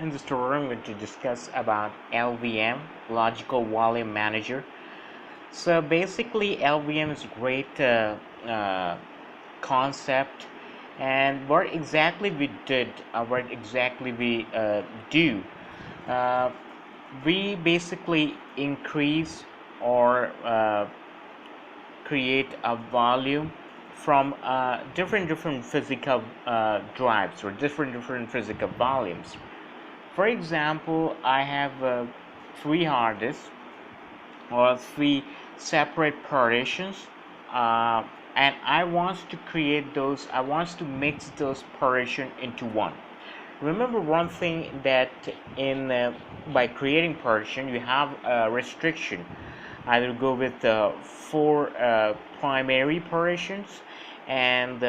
In this tutorial, I'm going to discuss about LVM, Logical Volume Manager. So basically, LVM is a great concept, and what exactly we did, what exactly we do, uh, we basically increase or create a volume from different physical drives or different physical volumes. For example, I have three hard disks or three separate partitions, uh, and I want to create those. I want to mix those partitions into one. Remember one thing, that in by creating partition, you have a restriction. Either go with four primary partitions and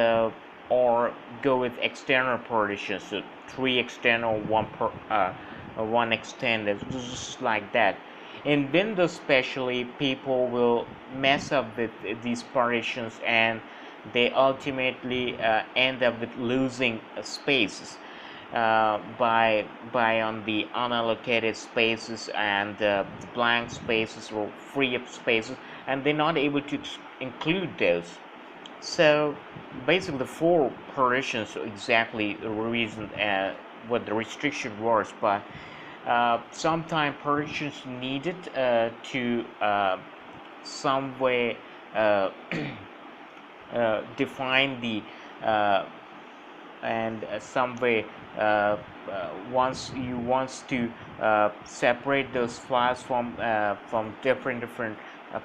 or go with external partitions, so three external, one extended, just like that. In Windows especially, people will mess up with these partitions, and they ultimately end up with losing spaces by on the unallocated spaces and blank spaces or free up spaces, and they're not able to include those. So basically, the four partitions exactly the reason what the restriction was, but sometimes partitions needed to some way define the and some way once you want to separate those files from different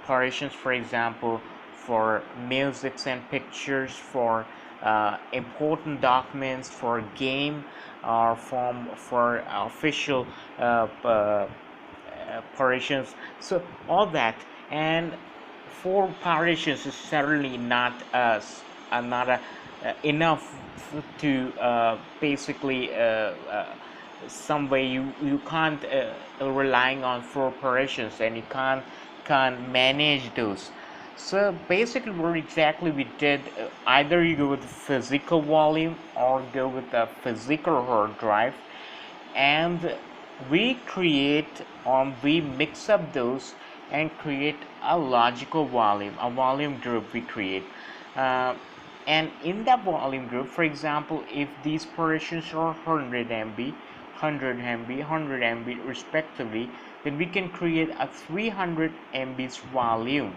partitions. For example, for musics and pictures, for important documents, for game, or for official partitions. So all that, and four partitions is certainly not enough to basically some way you can't relying on four partitions, and you can't manage those. So basically, what exactly we did, either you go with physical volume or go with a physical hard drive, and we mix up those and create a logical volume, a volume group we create. And in that volume group, for example, if these partitions are 100 MB, 100 MB, 100 MB respectively, then we can create a 300 MB's volume.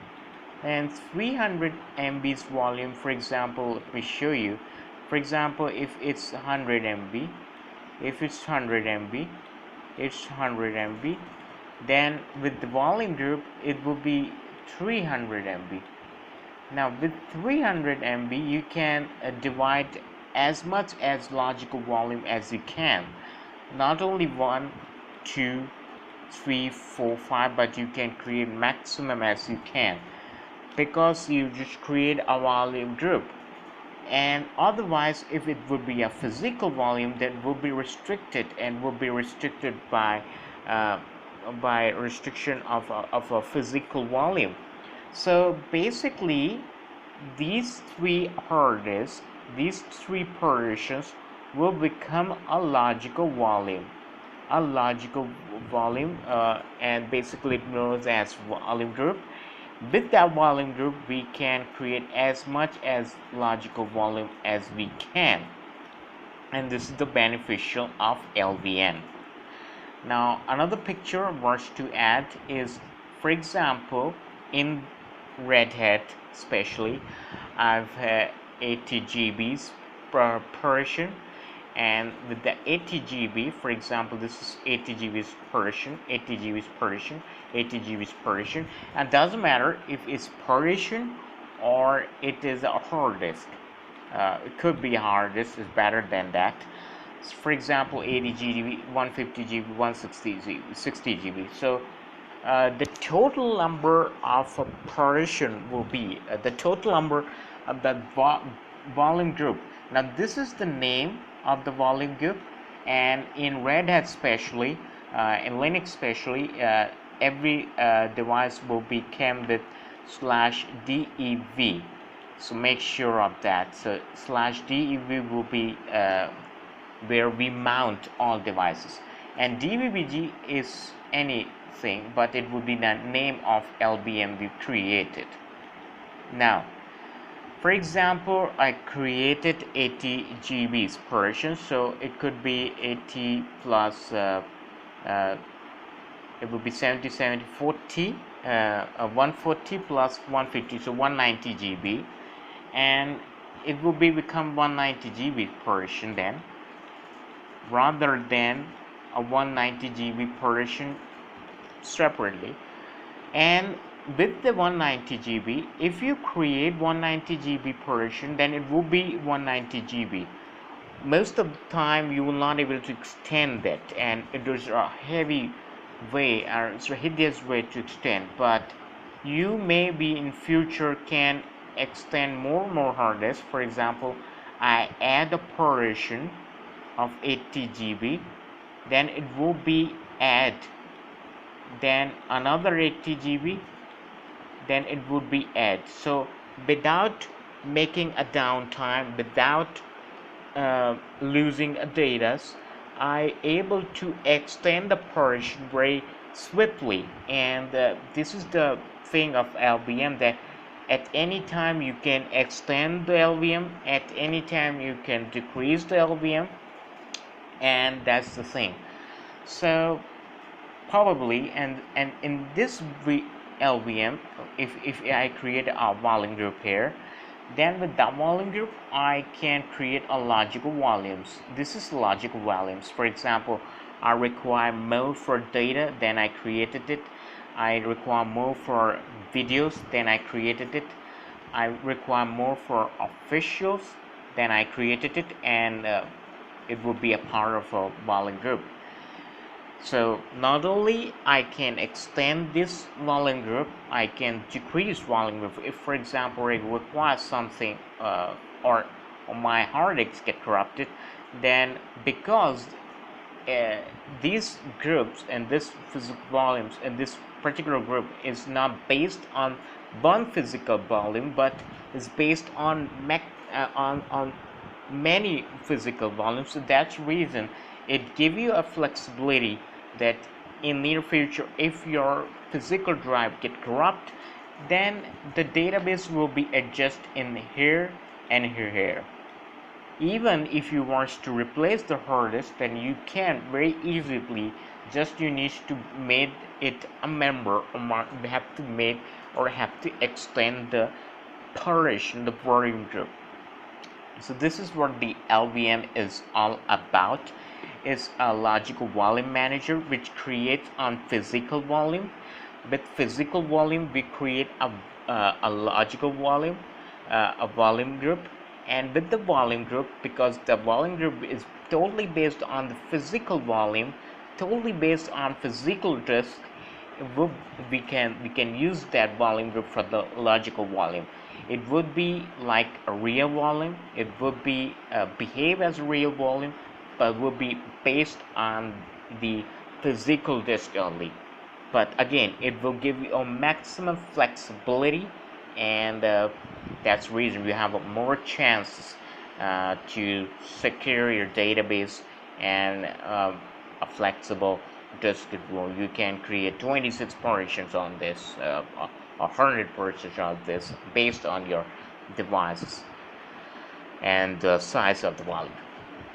And 300 MB's volume, for example, let me show you. For example, if it's 100 MB, if it's 100 MB, it's 100 MB, then with the volume group, it will be 300 MB. Now with 300 MB, you can divide as much as logical volume as you can. Not only 1, 2, 3, 4, 5, but you can create maximum as you can, because you just create a volume group. And otherwise, if it would be a physical volume, then will be restricted, and will be restricted by restriction of a physical volume. So basically, these three hard disks, these three partitions will become a logical volume, and basically it known as volume group. With that volume group, we can create as much as logical volume as we can, and this is the beneficial of LVM. Now another picture I want to add is, for example, in Red Hat especially, I've 80 GBs per partition, and with the 80 GB, for example, this is 80 GBs partition, 80 GBs partition, 80 GBs partition, and doesn't matter if it's partition or it is a hard disk. It could be a hard disk, is better than that. For example, 80 GB, 150 GB, 160 GB, 60 GB. So the total number of a partition will be the total number of the volume group. Now this is the name of the volume group, and in Red Hat especially, in Linux especially, every device will be came with /dev. So make sure of that. So /dev will be where we mount all devices, and dbbg is anything, but it would be the name of LVM we created. Now, for example, I created 80 GBs version, so it could be 80 plus it would be 70 70 40 140 plus 150, so 190 GB, and it will become 190 GB version then, rather than a 190 GB version separately. And with the 190 GB, if you create 190 GB version, then it will be 190 GB. Most of the time you will not able to extend that, and it is a heavy way, or it's a hideous way to extend, but you may be in future can extend more hard disk. For example, I add a version of 80 GB, then it will be add then another 80 GB, then it would be add. So without making a downtime, without losing a data, I able to extend the version very swiftly. And this is the thing of LVM, that at any time you can extend the LVM, at any time you can decrease the LVM, and that's the thing. So probably, and in this LVM, if I create a volume group here, then with that volume group I can create a logical volumes. This is logical volumes. For example, I require more for data, then I created it. I require more for videos, then I created it. I require more for officials, then I created it, and it will be a part of a volume group. So not only I can extend this volume group, I can decrease volume group. If, for example, it requires something or my hard disk get corrupted, then because these groups and this physical volumes and this particular group is not based on one physical volume, but is based on on many physical volumes. So that's the reason it give you a flexibility that in near future, if your physical drive get corrupt, then the database will be adjusted in here and here. Even if you want to replace the hard disk, then you can very easily, just you need to make it a member, or have to make or have to extend the partition, the volume group. So this is what the LVM is all about. It's a logical volume manager which creates on physical volume. With physical volume we create a logical volume, a volume group. And with the volume group, because the volume group is totally based on the physical volume, totally based on physical disk, we can use that volume group for the logical volume. It would be like a real volume, it would be behave as a real volume, but would be based on the physical disk only. But again, it will give you a maximum flexibility, and that's the reason you have more chances to secure your database, and a flexible disk. You can create 26 partitions on this, 100 partitions on this, based on your devices and the size of the volume.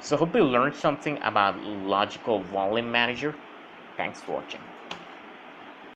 So hope you learned something about logical volume manager. Thanks for watching.